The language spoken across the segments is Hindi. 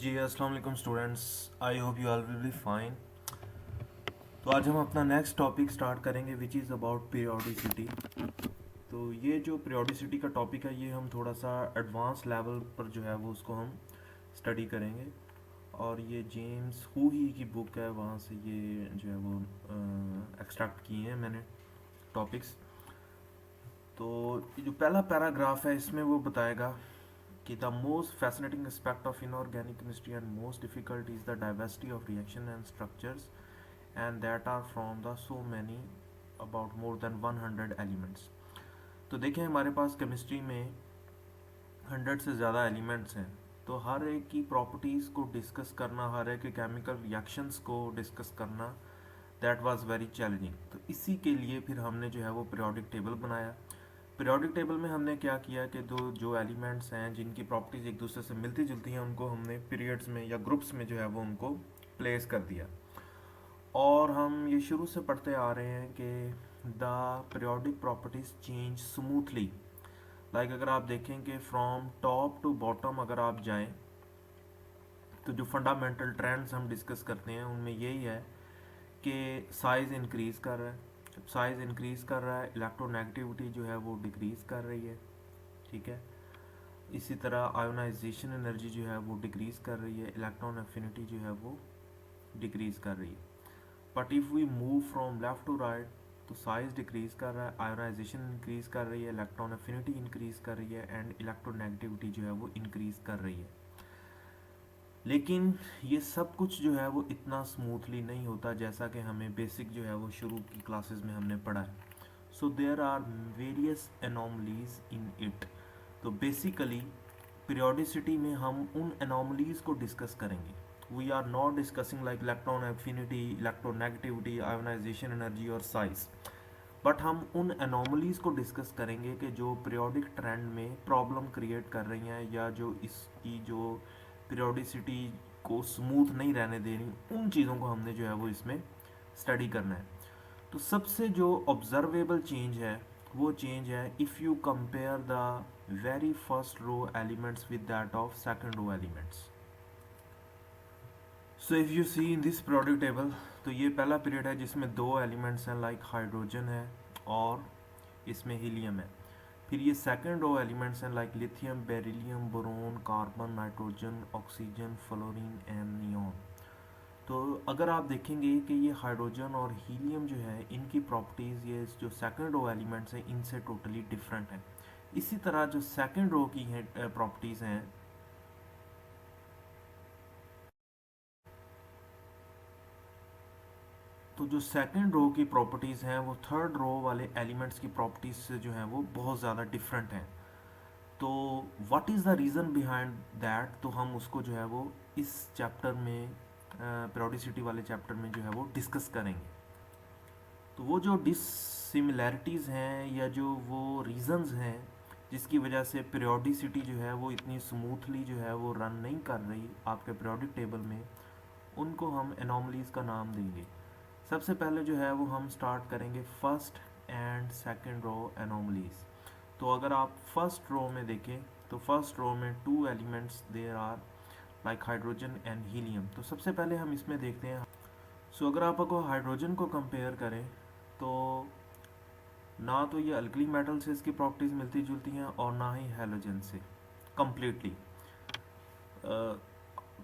जी अस्सलाम वालेकुम students, I hope you all will be fine. तो आज हम अपना नेक्स्ट टॉपिक स्टार्ट करेंगे विच इज़ अबाउट पीरियोडिसिटी। तो ये जो पीरियोडिसिटी का टॉपिक है ये हम थोड़ा सा एडवांस लेवल पर जो है वो उसको हम स्टडी करेंगे। और ये जेम्स हू ही की बुक है, वहाँ से ये जो है वो एक्सट्रैक्ट किए हैं मैंने टॉपिक्स। तो ये जो पहला पैराग्राफ है इसमें वो बताएगा कि the most fascinating aspect of inorganic chemistry and most difficult is the diversity of reaction and structures and that are from the so many about more than 100 elements. तो देखें हमारे पास केमिस्ट्री में 100 से ज़्यादा एलिमेंट्स हैं। तो हर एक की प्रॉपर्टीज़ को डिस्कस करना, हर एक के केमिकल रिएक्शंस को डिस्कस करना, दैट वाज वेरी चैलेंजिंग। तो इसी के लिए फिर हमने जो है वो पीरियोडिक टेबल बनाया। पीरियोडिक टेबल में हमने क्या किया कि दो जो एलिमेंट्स हैं जिनकी प्रॉपर्टीज़ एक दूसरे से मिलती जुलती हैं उनको हमने पीरियड्स में या ग्रुप्स में जो है वो उनको प्लेस कर दिया। और हम ये शुरू से पढ़ते आ रहे हैं कि the periodic properties change smoothly. Like अगर आप देखें कि फ्रॉम टॉप टू बॉटम अगर आप जाएं तो जो फंडामेंटल ट्रेंड्स हम डिस्कस करते हैं उनमें यही है कि साइज़ इंक्रीज़ कर रहा है। जब साइज़ इंक्रीज़ कर रहा है इलेक्ट्रोनेगेटिविटी जो है वो डिक्रीज़ कर रही है, ठीक है। इसी तरह आयोनाइजेशन एनर्जी जो है वो डिक्रीज़ कर रही है, इलेक्ट्रॉन एफिनिटी जो है वो डिक्रीज़ कर रही है। But if we move from left to right तो साइज़ डिक्रीज़ कर रहा है, आयोनाइजेशन इंक्रीज़ कर रही है, इलेक्ट्रॉन एफिनिटी इंक्रीज़ कर रही है एंड इलेक्ट्रोनेगेटिविटी जो है वो इंक्रीज़ कर रही है। लेकिन ये सब कुछ जो है वो इतना स्मूथली नहीं होता जैसा कि हमें बेसिक जो है वो शुरू की क्लासेस में हमने पढ़ा है। So there are various anomalies in it. तो बेसिकली पीरियोडिसिटी में हम उन एनॉमलीज को डिस्कस करेंगे। We are not discussing like electron affinity, electronegativity, ionisation energy और साइज, बट हम उन एनॉमलीज को डिस्कस करेंगे कि जो पीरियोडिक ट्रेंड में प्रॉब्लम क्रिएट कर रही हैं या जो इसकी जो पीरियोडिसिटी को स्मूथ नहीं रहने दे रही, उन चीज़ों को हमने जो है वो इसमें स्टडी करना है। तो सबसे जो ऑब्जर्वेबल चेंज है वो चेंज है if you compare the very first row elements with that of second row elements. So if you see in this periodic table, तो ये पहला पीरियड है जिसमें दो एलिमेंट्स हैं लाइक हाइड्रोजन है और इसमें हीलियम है। फिर ये सेकंड रो एलिमेंट्स हैं like lithium, beryllium, boron, carbon, nitrogen, oxygen, fluorine and neon. तो अगर आप देखेंगे कि ये हाइड्रोजन और हीलियम जो है इनकी प्रॉपर्टीज़ ये जो सेकंड रो एलिमेंट्स हैं इनसे टोटली डिफरेंट है। इसी तरह जो सेकंड रो की प्रॉपर्टीज़ हैं तो जो सेकंड रो की प्रॉपर्टीज़ हैं वो थर्ड रो वाले एलिमेंट्स की प्रॉपर्टीज़ से जो है वो बहुत ज़्यादा डिफरेंट हैं। तो what is the reason behind that, तो हम उसको जो है वो इस चैप्टर में पीरियोडिसिटी वाले चैप्टर में जो है वो डिस्कस करेंगे। तो वो जो डिससिमिलैरिटीज़ हैं या जो वो रीज़न्स हैं जिसकी वजह से पीरियोडिसिटी जो है वो इतनी स्मूथली जो है वो रन नहीं कर रही आपके पीरियोडिक टेबल में, उनको हम एनॉमलीज़ का नाम देंगे। सबसे पहले जो है वो हम स्टार्ट करेंगे फर्स्ट एंड सेकंड रो एनॉमलीज़। तो अगर आप फर्स्ट रो में देखें तो फर्स्ट रो में two elements there are like hydrogen and helium. तो सबसे पहले हम इसमें देखते हैं। सो अगर आप अगर हाइड्रोजन को कंपेयर करें तो ना तो ये अल्कली मेटल से इसकी प्रॉपर्टीज़ मिलती जुलती हैं और ना ही हैलोजन से कम्प्लीटली।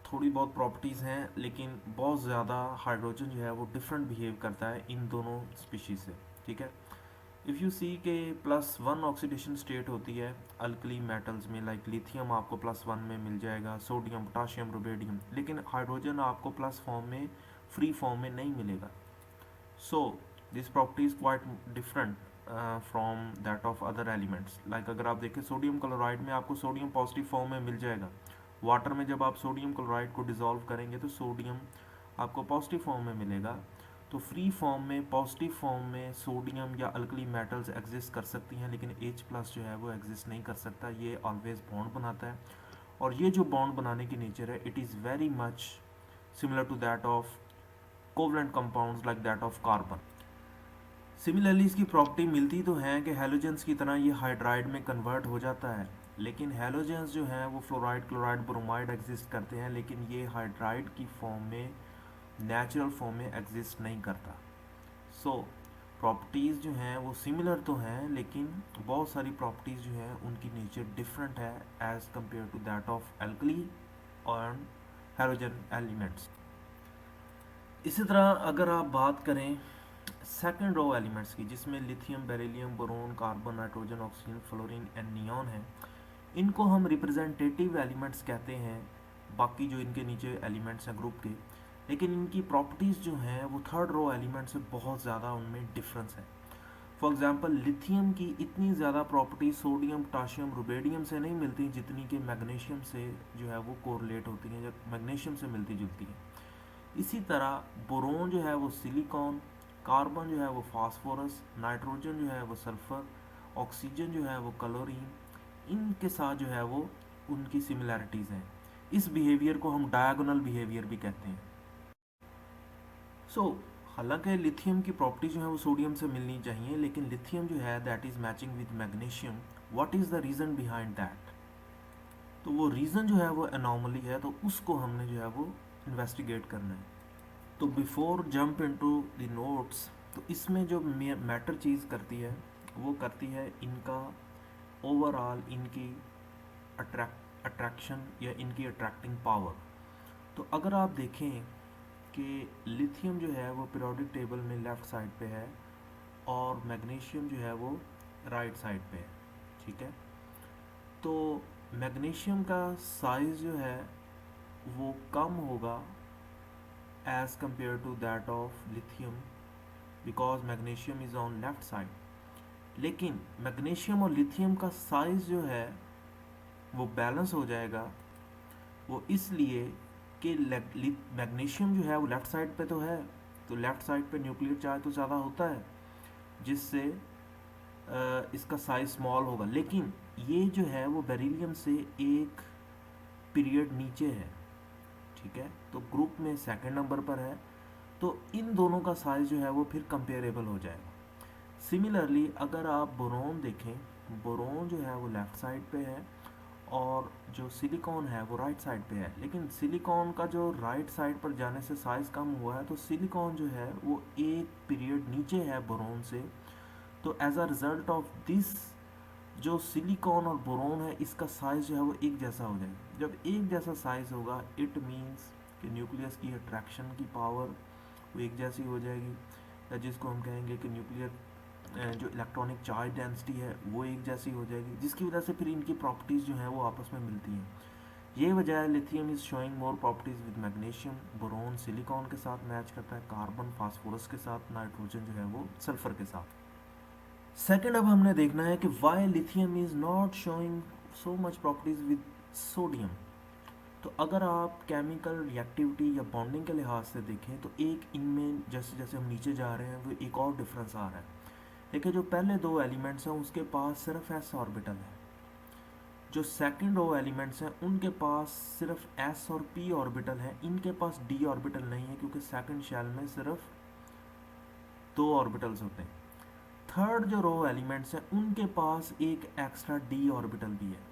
थोड़ी बहुत प्रॉपर्टीज़ हैं लेकिन बहुत ज़्यादा हाइड्रोजन जो है वो डिफरेंट बिहेव करता है इन दोनों स्पीशीज़ से, ठीक है। इफ़ यू सी के +1 ऑक्सीडेशन स्टेट होती है अल्कली मेटल्स में, लाइक लिथियम आपको +1 में मिल जाएगा, सोडियम, पोटाशियम, रुबेडियम, लेकिन हाइड्रोजन आपको प्लस फॉर्म में, फ्री फॉर्म में नहीं मिलेगा। So this property is quite different from that of other elements. Like अगर आप देखें सोडियम क्लोराइड में आपको सोडियम पॉजिटिव फॉर्म में मिल जाएगा। वाटर में जब आप सोडियम क्लोराइड को डिज़ोल्व करेंगे तो सोडियम आपको पॉजिटिव फॉर्म में मिलेगा। तो फ्री फॉर्म में, पॉजिटिव फॉर्म में सोडियम या अल्कली मेटल्स एग्जिस्ट कर सकती हैं लेकिन H+ जो है वो एग्जिस्ट नहीं कर सकता। ये ऑलवेज बॉन्ड बनाता है और ये जो बॉन्ड बनाने की नेचर है it is very much similar to that of covalent compounds like that of carbon. Similarly इसकी प्रॉपर्टी मिलती तो है कि हैलोजेंस की तरह ये हाइड्राइड में कन्वर्ट हो जाता है लेकिन हैलोजेंस जो हैं वो फ्लोराइड, क्लोराइड, ब्रोमाइड एग्जिस्ट करते हैं, लेकिन ये हाइड्राइड की फॉर्म में, नेचुरल फॉर्म में एग्जिस्ट नहीं करता। सो प्रॉपर्टीज़ जो हैं वो सिमिलर तो हैं, लेकिन बहुत सारी प्रॉपर्टीज़ जो हैं उनकी नेचर डिफरेंट है as compared to that of alkali और हैलोजन एलिमेंट्स। इसी तरह अगर आप बात करें सेकंड रो एलिमेंट्स की, जिसमें lithium, beryllium, boron, carbon, nitrogen, oxygen, fluorine and neon है, इनको हम रिप्रेजेंटेटिव एलिमेंट्स कहते हैं, बाकी जो इनके नीचे एलिमेंट्स हैं ग्रुप के। लेकिन इनकी प्रॉपर्टीज़ जो हैं वो थर्ड रो एलिमेंट से बहुत ज़्यादा उनमें डिफरेंस है। फॉर एग्जांपल लिथियम की इतनी ज़्यादा प्रॉपर्टी सोडियम, पोटाशियम, रुबेडियम से नहीं मिलती जितनी कि मैग्नीशियम से जो है वो कोरिलेट होती हैं, या मैग्नीशियम से मिलती जुलती हैं। इसी तरह बोरोन जो है वो सिलिकॉन, कार्बन जो है वो फास्फोरस, नाइट्रोजन जो है वो सल्फर, ऑक्सीजन जो है वो क्लोरीन, इनके साथ जो है वो उनकी सिमिलैरिटीज़ हैं। इस बिहेवियर को हम डायगोनल बिहेवियर भी कहते हैं। हालांकि लिथियम की प्रॉपर्टी जो है वो सोडियम से मिलनी चाहिए, लेकिन लिथियम जो है that is matching with magnesium. What is the reason behind that? तो वो रीज़न जो है वो एनॉमली है, तो उसको हमने जो है वो इन्वेस्टिगेट करना है। तो before jump into the notes, तो इसमें जो मैटर चीज़ करती है वो करती है इनका ओवरऑल इनकी अट्रैक्शन या इनकी अट्रैक्टिंग पावर। तो अगर आप देखें कि लिथियम जो है वो पीरियोडिक टेबल में लेफ़्ट साइड पे है और मैग्नीशियम जो है वो राइट साइड पे है, ठीक है। तो मैग्नीशियम का साइज़ जो है वो कम होगा as compared to that of lithium, because magnesium is on left side. लेकिन मैग्नीशियम और लिथियम का साइज़ जो है वो बैलेंस हो जाएगा, वो इसलिए कि मैग्नीशियम जो है वो लेफ़्ट साइड पे तो है, तो लेफ़्ट साइड पे न्यूक्लियर चार्ज तो ज़्यादा होता है, जिससे इसका साइज स्मॉल होगा। लेकिन ये जो है वो बेरिलियम से एक पीरियड नीचे है, ठीक है, तो ग्रुप में सेकंड नंबर पर है, तो इन दोनों का साइज जो है वो फिर कंपेरेबल हो जाएगा। सिमिलरली अगर आप बोरोन देखें, बोरोन जो है वो लेफ़्ट साइड पे है और जो सिलिकॉन है वो राइट साइड पे है, लेकिन सिलिकॉन का जो राइट साइड पर जाने से साइज़ कम हुआ है, तो सिलिकॉन जो है वो एक पीरियड नीचे है बोरोन से। तो as a result of this जो सिलिकॉन और बोरोन है इसका साइज़ जो है वो एक जैसा हो जाएगा। जब एक जैसा साइज़ होगा इट मीन्स कि न्यूक्लियस की अट्रैक्शन की पावर वो एक जैसी हो जाएगी, या जिसको हम कहेंगे कि न्यूक्लियर जो इलेक्ट्रॉनिक चार्ज डेंसिटी है वो एक जैसी हो जाएगी, जिसकी वजह से फिर इनकी प्रॉपर्टीज़ जो हैं वो आपस में मिलती हैं। ये वजह है lithium is showing more properties with magnesium, boron silicon के साथ मैच करता है, कार्बन फास्फोरस के साथ, नाइट्रोजन जो है वो सल्फर के साथ। सेकेंड अब हमने देखना है कि why lithium is not showing so much properties with sodium. तो अगर आप केमिकल रिएक्टिविटी या बॉन्डिंग के लिहाज से देखें तो एक इनमें जैसे जैसे हम नीचे जा रहे हैं वो एक और डिफरेंस आ रहा है। देखिए जो पहले दो एलिमेंट्स हैं उसके पास सिर्फ एस ऑर्बिटल है, जो सेकंड रो एलिमेंट्स हैं उनके पास सिर्फ एस और पी ऑर्बिटल है, इनके पास डी ऑर्बिटल नहीं है क्योंकि सेकंड शेल में सिर्फ दो ऑर्बिटल्स होते हैं। थर्ड जो रो एलिमेंट्स हैं उनके पास एक एक्स्ट्रा डी ऑर्बिटल भी है।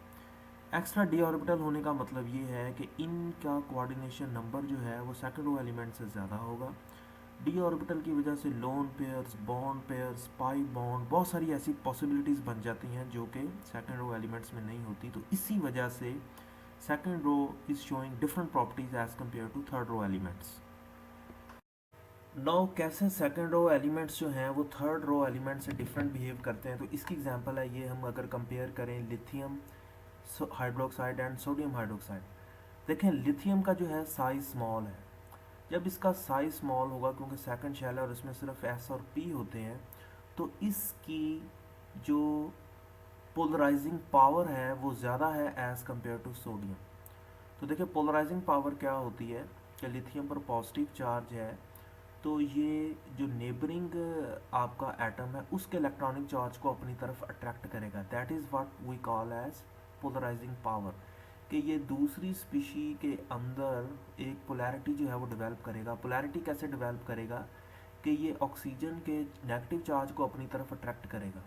एक्स्ट्रा डी ऑर्बिटल होने का मतलब ये है कि इनका कोऑर्डिनेशन नंबर जो है वो सेकंड रो एलिमेंट से ज़्यादा होगा। डी ऑर्बिटल की वजह से lone pairs, bond pairs, pi bond, बहुत सारी ऐसी पॉसिबिलिटीज़ बन जाती हैं जो कि सेकंड रो एलिमेंट्स में नहीं होती। तो इसी वजह से second row is showing different properties as compared to third row elements. Now कैसे सेकंड रो एलिमेंट्स जो हैं वो थर्ड रो एलिमेंट से डिफरेंट बिहेव करते हैं, तो इसकी एग्जांपल है ये। हम अगर कंपेयर करें lithium hydroxide and sodium hydroxide, देखें लिथियम का जो है साइज स्मॉल है। जब इसका साइज स्मॉल होगा क्योंकि सेकंड शेल है और इसमें सिर्फ एस और पी होते हैं, तो इसकी जो पोलराइजिंग पावर है वो ज़्यादा है एज़ कम्पेयर टू सोडियम। तो देखिए पोलराइजिंग पावर क्या होती है कि लिथियम पर पॉजिटिव चार्ज है, तो ये जो नेबरिंग आपका एटम है उसके इलेक्ट्रॉनिक चार्ज को अपनी तरफ अट्रैक्ट करेगा। That is what we call as polarising power, कि ये दूसरी स्पीशी के अंदर एक पोलैरिटी जो है वो डेवलप करेगा। पोलैरिटी कैसे डेवलप करेगा कि ये ऑक्सीजन के नेगेटिव चार्ज को अपनी तरफ अट्रैक्ट करेगा,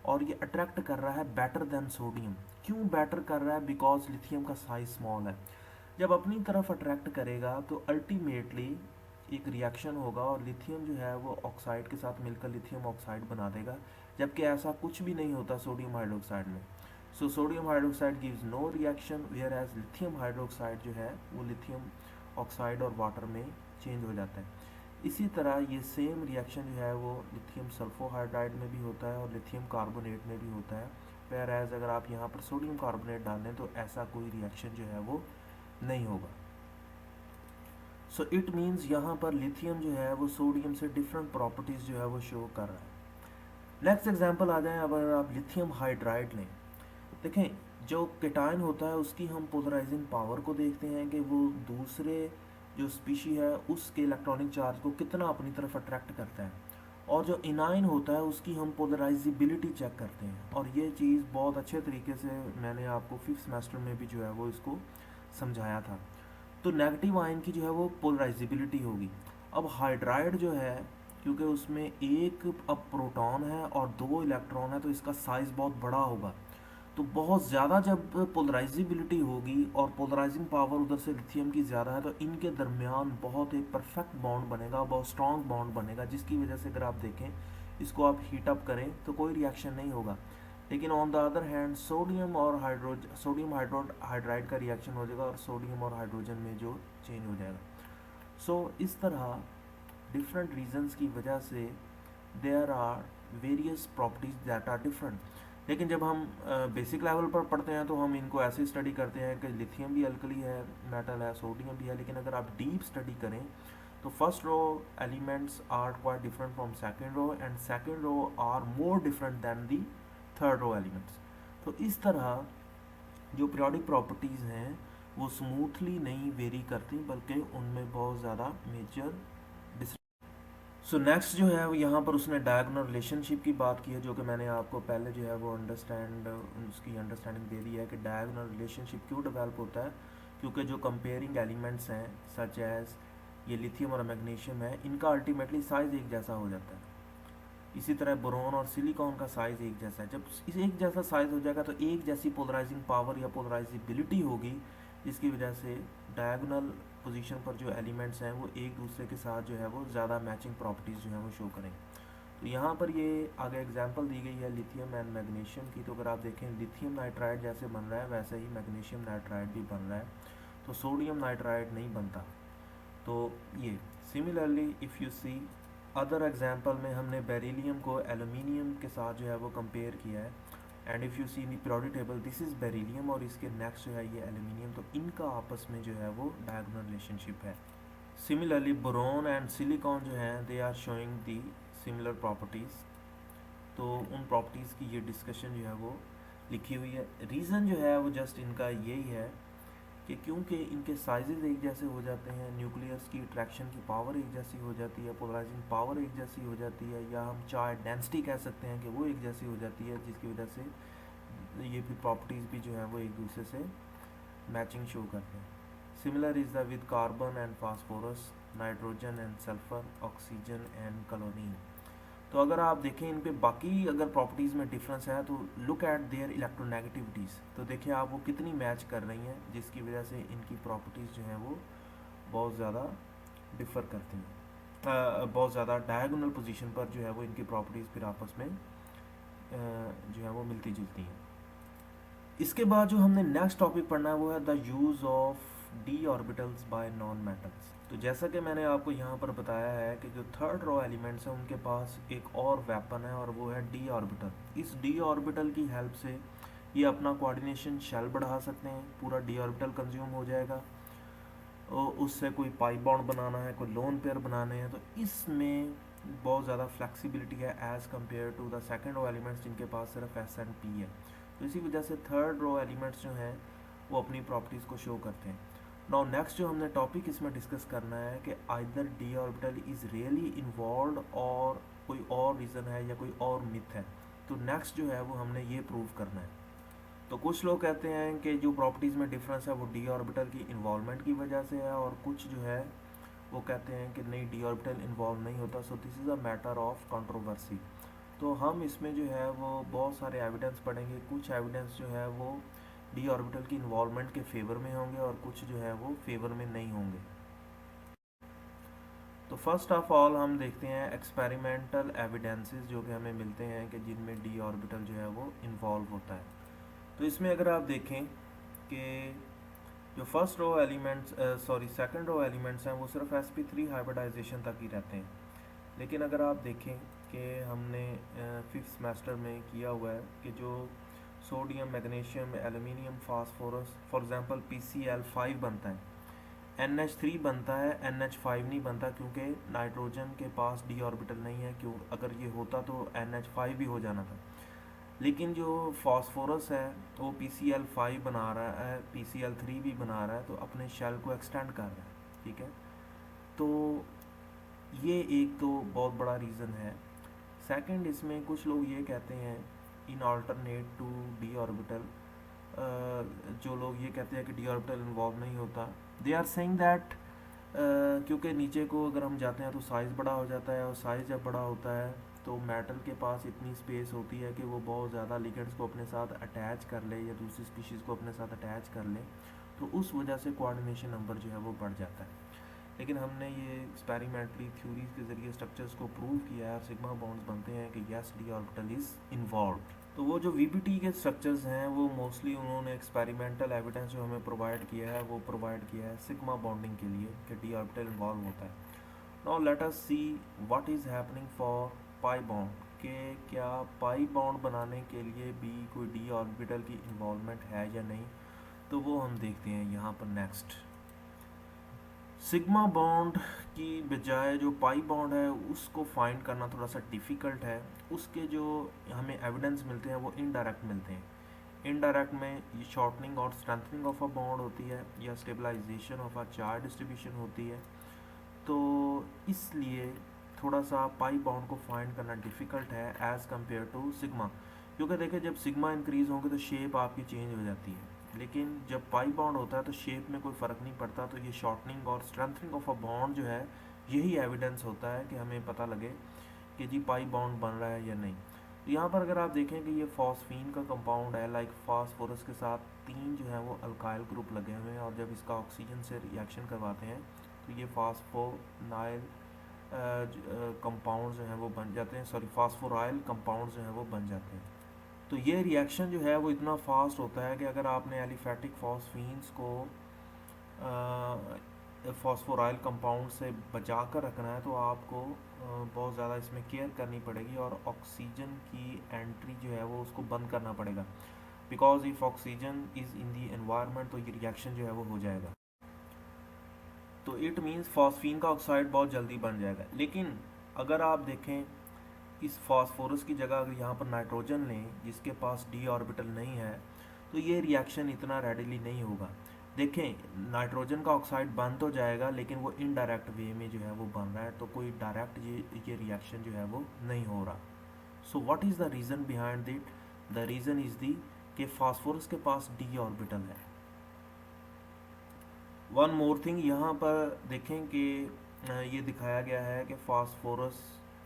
और ये अट्रैक्ट कर रहा है बेटर देन सोडियम। क्यों बेटर कर रहा है? बिकॉज लिथियम का साइज स्मॉल है। जब अपनी तरफ अट्रैक्ट करेगा तो अल्टीमेटली एक रिएक्शन होगा और लिथियम जो है वो ऑक्साइड के साथ मिलकर लिथियम ऑक्साइड बना देगा, जबकि ऐसा कुछ भी नहीं होता सोडियम हाइड्रोक्साइड में। So sodium hydroxide gives no reaction, whereas lithium hydroxide जो है वो लिथियम ऑक्साइड और वाटर में चेंज हो जाता है। इसी तरह ये सेम रिएक्शन जो है वो लिथियम सल्फोहाइड्राइड में भी होता है और लिथियम कार्बोनेट में भी होता है। वेयर एज अगर आप यहाँ पर सोडियम कार्बोनेट डाल दें तो ऐसा कोई रिएक्शन जो है वो नहीं होगा। सो इट मीन्स यहाँ पर लिथियम जो है वो सोडियम से डिफरेंट प्रॉपर्टीज जो है वो शो कर रहा है। नेक्स्ट एग्जांपल आ जाए, अगर आप लिथियम हाइड्राइड लें, देखें जो केटायन होता है उसकी हम पोलराइजिंग पावर को देखते हैं कि वो दूसरे जो स्पीशी है उसके इलेक्ट्रॉनिक चार्ज को कितना अपनी तरफ अट्रैक्ट करता है, और जो इनाइन होता है उसकी हम पोलराइजिबिलिटी चेक करते हैं। और ये चीज़ बहुत अच्छे तरीके से मैंने आपको 5th सेमेस्टर में भी जो है वो इसको समझाया था। तो नेगेटिव आयन की जो है वो पोलराइजिबिलिटी होगी। अब हाइड्राइड जो है, क्योंकि उसमें एक अब प्रोटॉन है और 2 इलेक्ट्रॉन है, तो इसका साइज़ बहुत बड़ा होगा। तो बहुत ज़्यादा जब पोलराइजिबिलिटी होगी और पोलराइजिंग पावर उधर से लिथियम की ज़्यादा है, तो इनके दरमियान बहुत एक परफेक्ट बॉन्ड बनेगा, बहुत स्ट्रॉन्ग बॉन्ड बनेगा, जिसकी वजह से अगर आप देखें इसको आप हीट अप करें तो कोई रिएक्शन नहीं होगा। लेकिन on the other hand sodium hydride का रिएक्शन हो जाएगा और सोडियम और हाइड्रोजन में जो चेंज हो जाएगा। सो इस तरह डिफरेंट रीजंस की वजह से there are various properties that are different. लेकिन जब हम बेसिक लेवल पर पढ़ते हैं तो हम इनको ऐसे स्टडी करते हैं कि लिथियम भी अल्कली है, मेटल है, सोडियम भी है। लेकिन अगर आप डीप स्टडी करें तो first row elements are quite different from second row, and second row are more different than the third row elements. तो इस तरह जो पीरियोडिक प्रॉपर्टीज़ हैं वो स्मूथली नहीं वेरी करती, बल्कि उनमें बहुत ज़्यादा मेजर। सो नेक्स्ट जो है वो यहाँ पर उसने डायगोनल रिलेशनशिप की बात की है, जो कि मैंने आपको पहले जो है वो उसकी अंडरस्टैंडिंग दे दी है कि डायगोनल रिलेशनशिप क्यों डेवलप होता है। क्योंकि जो कंपेयरिंग एलिमेंट्स हैं सच एज ये लिथियम और मैग्नीशियम है, इनका अल्टीमेटली साइज़ एक जैसा हो जाता है। इसी तरह बोरोन और सिलिकॉन का साइज़ एक जैसा है। जब इस एक जैसा साइज़ हो जाएगा तो एक जैसी पोलराइजिंग पावर या पोलराइजिबिलिटी होगी, जिसकी वजह से डायगोनल पोजीशन पर जो एलिमेंट्स हैं वो एक दूसरे के साथ जो है वो ज़्यादा मैचिंग प्रॉपर्टीज़ जो है वो शो करेंगे। तो यहाँ पर ये आगे एग्जांपल दी गई है लिथियम एंड मैग्नीशियम की। तो अगर आप देखें लिथियम नाइट्राइड जैसे बन रहा है वैसे ही मैग्नीशियम नाइट्राइड भी बन रहा है, तो सोडियम नाइट्राइड नहीं बनता। तो ये similarly if you see other example में हमने बेरिलियम को एल्यूमिनियम के साथ जो है वो कंपेयर किया है, and if you see in the periodic table this is beryllium और इसके नेक्स्ट जो है ये एल्यूमिनियम, तो इनका आपस में जो है वो डायगोनल रिलेशनशिप है। सिमिलरली बोरोन एंड सिलिकॉन जो हैं they are showing the similar properties. तो उन प्रॉपर्टीज़ की ये डिस्कशन जो है वो लिखी हुई है। रीज़न जो है वो जस्ट इनका यही है कि क्योंकि इनके साइजेस एक जैसे हो जाते हैं, न्यूक्लियस की अट्रैक्शन की पावर एक जैसी हो जाती है, पोलराइजिंग पावर एक जैसी हो जाती है, या हम चाहे डेंसिटी कह सकते हैं कि वो एक जैसी हो जाती है, जिसकी वजह से ये भी प्रॉपर्टीज़ भी जो है वो एक दूसरे से मैचिंग शो करते हैं। Similar is the with carbon and phosphorus, nitrogen and sulphur, oxygen and chlorine. तो अगर आप देखें इन पे बाकी अगर प्रॉपर्टीज़ में डिफरेंस है तो लुक एट देयर इलेक्ट्रोनेगेटिविटीज़, तो देखिए आप वो कितनी मैच कर रही हैं, जिसकी वजह से इनकी प्रॉपर्टीज़ जो हैं वो बहुत ज़्यादा डिफ़र करती हैं, बहुत ज़्यादा डायगोनल पोजीशन पर जो है वो इनकी प्रॉपर्टीज़ फिर आपस में जो है वो मिलती जुलती हैं। इसके बाद जो हमने नेक्स्ट टॉपिक पढ़ना है वो है the use of D orbitals bye non metals. तो जैसा कि मैंने आपको यहाँ पर बताया है कि जो थर्ड रो एलिमेंट्स हैं उनके पास एक और वेपन है और वो है डी ऑर्बिटल। इस डी ऑर्बिटल की हेल्प से ये अपना कोऑर्डिनेशन शेल बढ़ा सकते हैं, पूरा डी ऑर्बिटल कंज्यूम हो जाएगा और उससे कोई पाई बॉन्ड बनाना है, कोई लोन पेयर बनाने हैं, तो इसमें बहुत ज़्यादा फ्लेक्सिबिलिटी है as compared to the second row elements जिनके पास सिर्फ एस एंड पी है। तो इसी वजह से थर्ड रो एलिमेंट्स जो हैं वो अपनी प्रॉपर्टीज़ को शो करते हैं। नाउ नेक्स्ट जो हमने टॉपिक इसमें डिस्कस करना है कि either D orbital is really involve और कोई और रीज़न है या कोई और मिथ है। तो नेक्स्ट जो है वो हमने ये प्रूव करना है। तो कुछ लोग कहते हैं कि जो प्रॉपर्टीज़ में डिफरेंस है वो डी ऑर्बिटल की इन्वॉल्वमेंट की वजह से है, और कुछ जो है वो कहते हैं कि नहीं डी ऑर्बिटल इन्वॉल्व नहीं होता। So this is a matter of controversy. तो हम इसमें जो है वो बहुत सारे एविडेंस पढ़ेंगे। कुछ एविडेंस जो है वो डी ऑर्बिटल की इन्वॉल्वमेंट के फेवर में होंगे और कुछ जो है वो फेवर में नहीं होंगे। तो फर्स्ट ऑफ ऑल हम देखते हैं एक्सपेरिमेंटल एविडेंसेस जो कि हमें मिलते हैं कि जिनमें डी ऑर्बिटल जो है वो इन्वॉल्व होता है। तो इसमें अगर आप देखें कि जो first row elements second row elements हैं वो सिर्फ sp3 हाइब्रिडाइजेशन तक ही रहते हैं। लेकिन अगर आप देखें कि हमने फिफ्थ सेमेस्टर में किया हुआ है कि जो sodium, magnesium, aluminium, phosphorus, for example PCl5 बनता है, NH3 बनता है, NH5 नहीं बनता क्योंकि नाइट्रोजन के पास डी ऑर्बिटल नहीं है। क्यों? अगर ये होता तो NH5 भी हो जाना था। लेकिन जो फास्फोरस है वो PCl5 बना रहा है, PCl3 भी बना रहा है, तो अपने शेल को एक्सटेंड कर रहा है। ठीक है, तो ये एक तो बहुत बड़ा रीज़न है। सेकंड, इसमें कुछ लोग ये कहते हैं in alternate to d orbital, जो लोग ये कहते हैं कि डी ऑर्बिटल इन्वॉल्व नहीं होता, दे आर सेइंग दैट क्योंकि नीचे को अगर हम जाते हैं तो साइज़ बड़ा हो जाता है, और साइज़ जब बड़ा होता है तो मेटल के पास इतनी स्पेस होती है कि वो बहुत ज़्यादा लिगेंड्स को अपने साथ अटैच कर ले या दूसरी स्पीशीज़ को अपने साथ अटैच कर ले, तो उस वजह से कोऑर्डिनेशन नंबर जो है वो बढ़ जाता है। लेकिन हमने ये एक्सपेरिमेंटली थ्योरीज के ज़रिए स्ट्रक्चर्स को प्रूव किया है और सिग्मा बॉन्ड्स बनते हैं कि yes D orbital is involve. तो वो जो VBT के स्ट्रक्चर्स हैं वो मोस्टली उन्होंने एक्सपेरिमेंटल एविडेंस जो हमें प्रोवाइड किया है वो प्रोवाइड किया है सिग्मा बॉन्डिंग के लिए कि डी ऑर्बिटल इन्वॉल्व होता है। Now let us see what is happening for pi bond, कि क्या पाई बॉन्ड बनाने के लिए भी कोई डी ऑर्बिटल की इन्वॉल्वमेंट है या नहीं। तो वो हम देखते हैं यहाँ पर नेक्स्ट। सिग्मा बॉन्ड की बजाय जो पाई बॉन्ड है उसको फाइंड करना थोड़ा सा डिफ़िकल्ट है। उसके जो हमें एविडेंस मिलते हैं वो इनडायरेक्ट मिलते हैं। इनडायरेक्ट में ये शॉर्टनिंग और स्ट्रेंथनिंग ऑफ अ बॉन्ड होती है या stabilisation of a charge distribution होती है। तो इसलिए थोड़ा सा पाई बॉन्ड को फाइंड करना डिफ़िकल्ट है एज़ कम्पेयर टू सिग्मा। क्योंकि देखिए जब सिग्मा इंक्रीज़ होंगे तो शेप आपकी चेंज हो जाती है, लेकिन जब पाई बॉन्ड होता है तो शेप में कोई फ़र्क नहीं पड़ता। तो ये शॉर्टनिंग और स्ट्रेंथनिंग ऑफ अ बॉन्ड जो है यही एविडेंस होता है कि हमें पता लगे कि जी पाई बॉन्ड बन रहा है या नहीं। तो यहाँ पर अगर आप देखें कि ये फॉस्फीन का कंपाउंड है, लाइक फास्फोरस के साथ 3 जो है वो अल्काइल ग्रुप लगे हुए हैं, और जब इसका ऑक्सीजन से रिएक्शन करवाते हैं तो ये फास्फोनाइल कंपाउंड जो हैं वो बन जाते हैं, फास्फोराइल कंपाउंड जो हैं वो बन जाते हैं। तो ये रिएक्शन जो है वो इतना फास्ट होता है कि अगर आपने एलिफेटिक फॉस्फीन्स को फॉस्फोराइल कंपाउंड से बचा कर रखना है तो आपको बहुत ज़्यादा इसमें केयर करनी पड़ेगी, और ऑक्सीजन की एंट्री जो है वो उसको बंद करना पड़ेगा। Because if oxygen is in the environment तो ये रिएक्शन जो है वो हो जाएगा। तो इट मीन्स फॉस्फीन का ऑक्साइड बहुत जल्दी बन जाएगा। लेकिन अगर आप देखें इस फास्फोरस की जगह अगर यहाँ पर नाइट्रोजन लें जिसके पास डी ऑर्बिटल नहीं है, तो ये रिएक्शन इतना रेडिली नहीं होगा। देखें नाइट्रोजन का ऑक्साइड बन तो जाएगा लेकिन वो इनडायरेक्ट वे में जो है वो बन रहा है, तो कोई डायरेक्ट ये रिएक्शन जो है वो नहीं हो रहा। So what is the reason behind that? The reason is the कि फास्फोरस के पास डी ऑर्बिटल है। वन मोर थिंग, यहाँ पर देखें कि ये दिखाया गया है कि फास्फोरस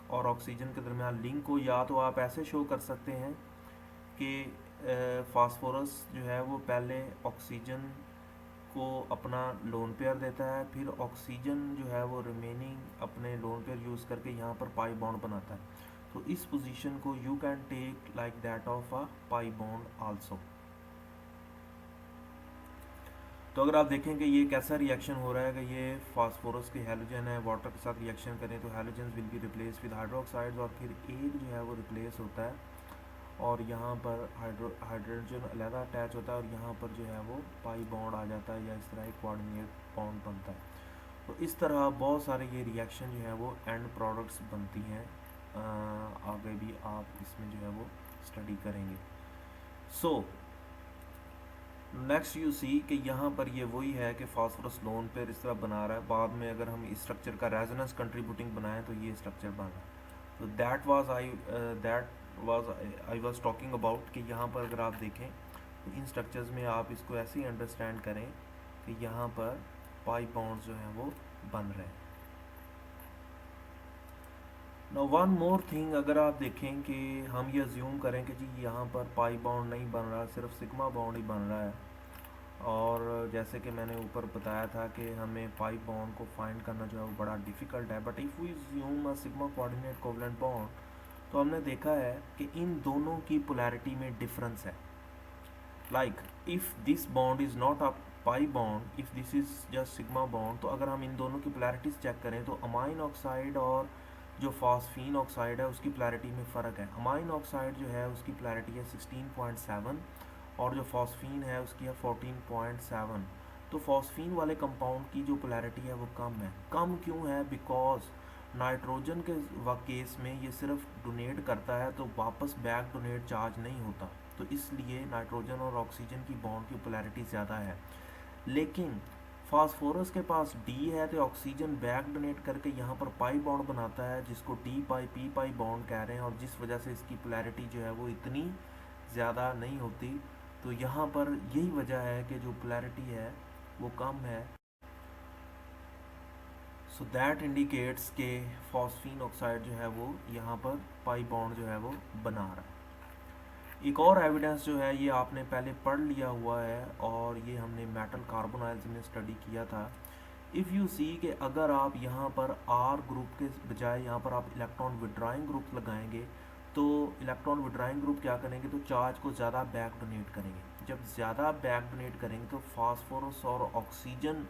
और ऑक्सीजन के दरमियान लिंक को या तो आप ऐसे शो कर सकते हैं कि फास्फोरस जो है वो पहले ऑक्सीजन को अपना लोन पेयर देता है, फिर ऑक्सीजन जो है वो रिमेनिंग अपने लोन पेयर यूज़ करके यहाँ पर पाई बॉन्ड बनाता है। तो इस पोजीशन को you can take like that of a pi bond also. तो अगर आप देखें कि ये कैसा रिएक्शन हो रहा है कि ये फास्फोरस के हैलोजन है वाटर के साथ रिएक्शन करें तो halogen will be replace with hydroxides, और फिर एक जो है वो रिप्लेस होता है और यहाँ पर हाइड्रोजन अलग अटैच होता है और यहाँ पर जो है वो पाई बॉन्ड आ जाता है या इस तरह एक कोऑर्डिनेट बॉन्ड बनता है। तो इस तरह बहुत सारे ये रिएक्शन जो है वो एंड प्रोडक्ट्स बनती हैं। आगे भी आप इसमें जो है वो स्टडी करेंगे। सो नेक्स्ट यू सी कि यहाँ पर ये वही है कि फास्फोरस लोन पेयर इस तरह बना रहा है, बाद में अगर हम इस स्ट्रक्चर का रेजोनेंस कंट्रीब्यूटिंग बनाएं तो ये स्ट्रक्चर बन रहा है। तो दैट वाज टॉकिंग अबाउट कि यहाँ पर अगर आप देखें तो इन स्ट्रक्चर्स में आप इसको ऐसे ही अंडरस्टैंड करें कि यहाँ पर पाई बॉन्ड्स जो हैं वो बन रहे हैं। नो वन मोर थिंग, अगर आप देखें कि हम ये अज्यूम करें कि जी यहाँ पर पाई बॉन्ड नहीं बन रहा, सिर्फ सिग्मा बॉन्ड ही बन रहा है, और जैसे कि मैंने ऊपर बताया था कि हमें पाई बॉन्ड को फाइंड करना जो है वो बड़ा डिफ़िकल्ट है, but if we assume a sigma coordinate covalent bond, तो हमने देखा है कि इन दोनों की पोलैरिटी में डिफरेंस है. Like if this bond is not a pi bond, if this is just sigma bond, तो अगर हम इन दोनों की पोलैरिटीज़ चेक करें तो अमाइन ऑक्साइड और जो फॉस्फीन ऑक्साइड है उसकी पोलैरिटी में फ़र्क है. अमाइन ऑक्साइड जो है उसकी पोलैरिटी है 16.7 और जो फॉस्फीन है उसकी है 14.7. तो फॉस्फीन वाले कंपाउंड की जो पोलैरिटी है वो कम है. कम क्यों है? बिकॉज नाइट्रोजन के केस में ये सिर्फ डोनेट करता है, तो वापस बैक डोनेट चार्ज नहीं होता, तो इसलिए नाइट्रोजन और ऑक्सीजन की बॉन्ड की पोलैरिटी ज़्यादा है. लेकिन फास्फोरस के पास डी है, तो ऑक्सीजन बैक डोनेट करके यहाँ पर पाई बॉन्ड बनाता है जिसको डी पाई पी पाई बॉन्ड कह रहे हैं, और जिस वजह से इसकी पोलैरिटी जो है वो इतनी ज़्यादा नहीं होती. तो यहाँ पर यही वजह है कि जो पोलैरिटी है वो कम है. सो दैट इंडिकेट्स के फॉस्फीन ऑक्साइड जो है वो यहाँ पर पाई बॉन्ड जो है वो बना रहा है. एक और एविडेंस जो है ये आपने पहले पढ़ लिया हुआ है, और ये हमने मेटल कार्बोनाइल्स में स्टडी किया था. इफ़ यू सी कि अगर आप यहाँ पर आर ग्रुप के बजाय यहाँ पर आप इलेक्ट्रॉन विड्राइंग ग्रुप लगाएंगे, तो इलेक्ट्रॉन विड्राइंग ग्रुप क्या करेंगे, तो चार्ज को ज़्यादा बैक डोनेट करेंगे. जब ज़्यादा बैक डोनेट करेंगे तो फास्फोरस और ऑक्सीजन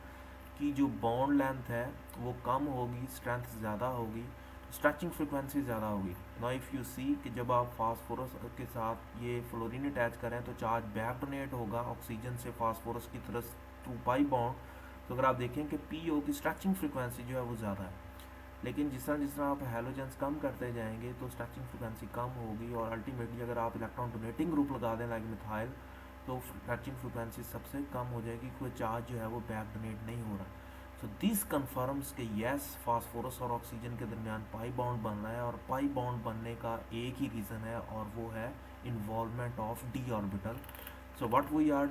की जो बॉन्ड लेंथ है वो कम होगी, स्ट्रेंथ ज़्यादा होगी, स्ट्रेचिंग फ्रिक्वेंसी ज़्यादा होगी. नाउ इफ़ यू सी कि जब आप फास्फोरस के साथ ये फ्लोरीन अटैच करें तो चार्ज बैक डोनेट होगा ऑक्सीजन से फास्फोरस की तरफ टू पाई बॉन्ड. तो अगर आप देखें कि पी ओ की स्ट्रेचिंग फ्रिक्वेंसी जो है वो ज़्यादा है. लेकिन जिस तरह आप हैलोजेंस कम करते जाएंगे तो स्ट्रेचिंग फ्रिक्वेंसी कम होगी, और अल्टीमेटली अगर आप इलेक्ट्रॉन डोनेटिंग ग्रुप लगा दें लाइक मिथाइल, तो स्ट्रेचिंग फ्रिक्वेंसी सबसे कम हो जाएगी, कोई चार्ज जो है वो बैक डोनेट नहीं हो रहा. सो दिस कन्फर्म्स कि यस फास्फोरस और ऑक्सीजन के दरमियान पाई बॉन्ड बन रहा है, और पाई बॉन्ड बनने का एक ही रीज़न है, और वो है involvement of D orbital. So what we are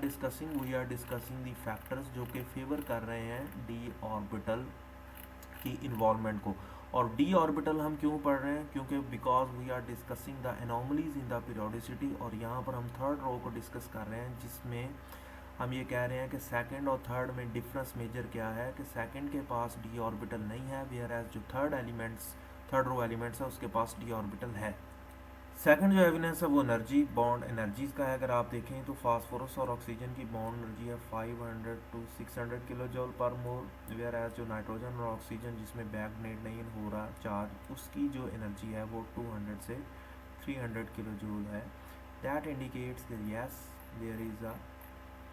discussing the factors जो कि फेवर कर रहे हैं डी ऑर्बिटल की इन्वॉल्वमेंट को. और डी ऑर्बिटल हम क्यों पढ़ रहे हैं? क्योंकि because we are discussing the anomalies in the periodicity, और यहाँ पर हम थर्ड रो को डिस्कस कर रहे हैं जिसमें हम ये कह रहे हैं कि सेकंड और थर्ड में डिफरेंस मेजर क्या है, कि सेकंड के पास डी ऑर्बिटल नहीं है, वेयर एज जो थर्ड रो एलिमेंट्स है उसके पास डी ऑर्बिटल है. सेकंड जो एविडेंस है वो एनर्जी बॉन्ड एनर्जीज का है. अगर आप देखें तो फास्फोरस और ऑक्सीजन की बॉन्ड एनर्जी है 500 to 600 kilo joule per mole, whereas जो नाइट्रोजन और ऑक्सीजन जिसमें बैक डोनेट नहीं हो रहा चार्ज, उसकी जो एनर्जी है वो 200 से 300 किलो जूल है. दैट इंडिकेट्स कि yes there is a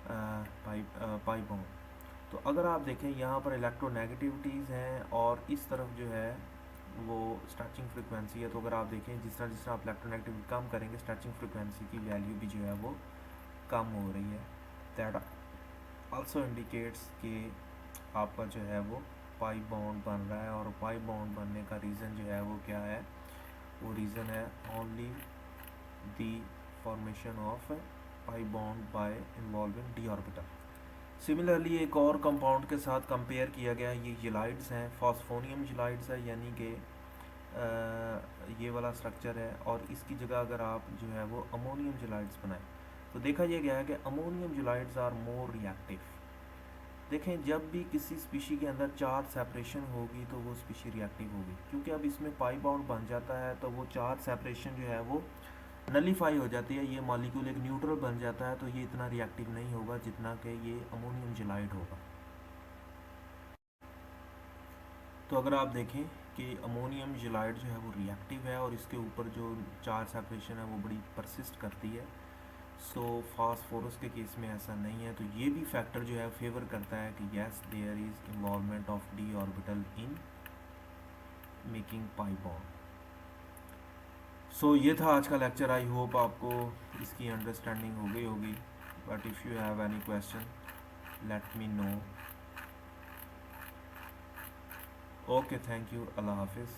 pi bond. तो अगर आप देखें यहाँ पर इलेक्ट्रोनेगेटिविटीज़ हैं, और इस तरफ जो है वो स्ट्रेचिंग फ्रिक्वेंसी है. तो अगर आप देखें जिस तरह आप इलेक्ट्रोनेगेटिविटी कम करेंगे, स्ट्रेचिंग फ्रिक्वेंसी की वैल्यू भी जो है वो कम हो रही है. दैट आल्सो इंडिकेट्स कि आपका जो है वो पाई बॉन्ड बन रहा है, और पाई बॉन्ड बनने का रीज़न जो है वो क्या है? वो रीज़न है only the formation of pi bond by involving D orbital. Similarly एक और कंपाउंड के साथ कंपेयर किया गया, ये जिलाइड्स हैं, फॉस्फोनियम जिलाइड्स है, यानी कि ये वाला स्ट्रक्चर है, और इसकी जगह अगर आप जो है वो अमोनियम जिलाइड्स बनाएं, तो देखा यह गया है कि अमोनियम जिलाइड्स आर मोर रिएक्टिव. देखें जब भी किसी स्पीशी के अंदर चार्ज सेपरेशन होगी तो वो स्पीशी रिएक्टिव होगी, क्योंकि अब इसमें पाई बॉन्ड बन जाता है तो वो चार्ज सेपरेशन जो है वो नलीफाई हो जाती है, ये मॉलिक्यूल एक न्यूट्रल बन जाता है, तो ये इतना रिएक्टिव नहीं होगा जितना कि ये अमोनियम जिलाइड होगा. तो अगर आप देखें कि अमोनियम जिलाइड जो है वो रिएक्टिव है, और इसके ऊपर जो चार्ज सेपरेशन है वो बड़ी परसिस्ट करती है. सो फास्फोरस के केस में ऐसा नहीं है. तो ये भी फैक्टर जो है फेवर करता है कि yes there is involvement of D orbital in making pi bond. So ये था आज का लेक्चर. आई होप आपको इसकी अंडरस्टैंडिंग हो गई होगी, but if you have any question let me know. Okay, thank you. अल्लाह हाफिज़.